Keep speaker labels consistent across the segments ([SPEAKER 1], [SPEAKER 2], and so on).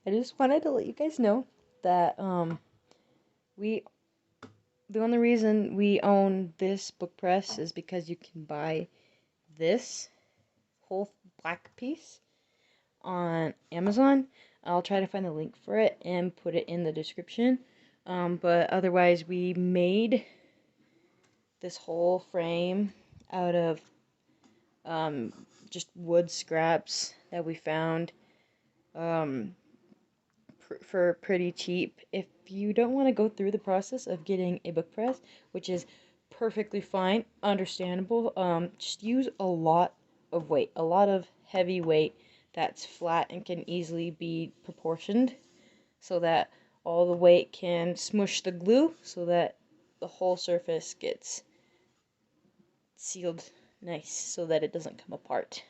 [SPEAKER 1] I just wanted to let you guys know that we the only reason we own this book press is because you can buy this whole black piece on Amazon. I'll try to find the link for it and put it in the description. But otherwise, we made this whole frame out of just wood scraps that we found for pretty cheap. If you don't want to go through the process of getting a book press, which is perfectly fine, understandable, just use a lot of weight, a lot of heavy weight that's flat and can easily be proportioned so that all the weight can smush the glue so that the whole surface gets sealed nice so that it doesn't come apart.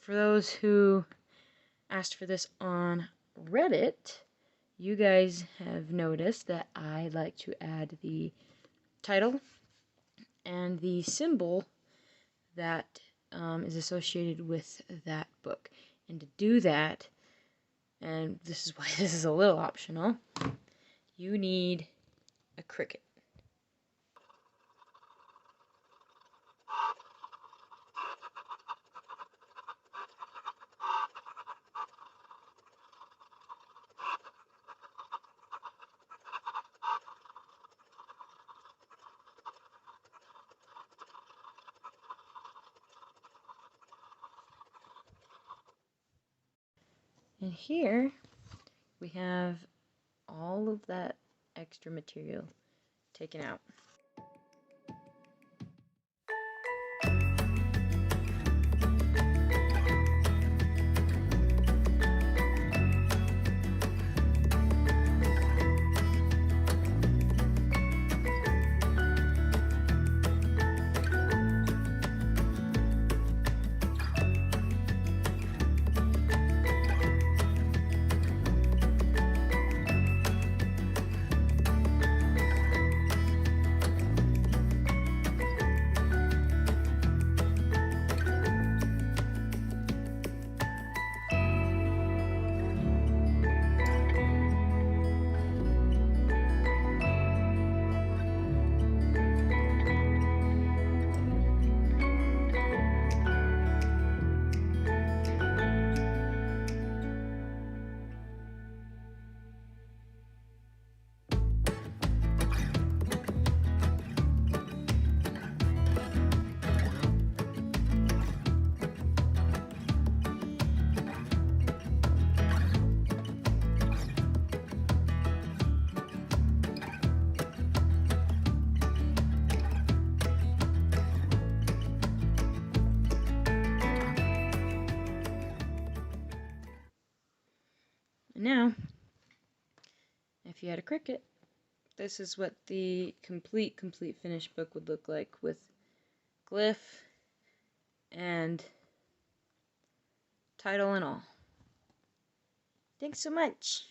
[SPEAKER 1] for those who asked for this on Reddit, you guys have noticed that I like to add the title and the symbol that is associated with that book. And to do that, and this is why this is a little optional, you need a Cricut. And here we have all of that extra material taken out. And now, if you had a Cricut, this is what the complete finished book would look like with glyph and title and all. Thanks so much.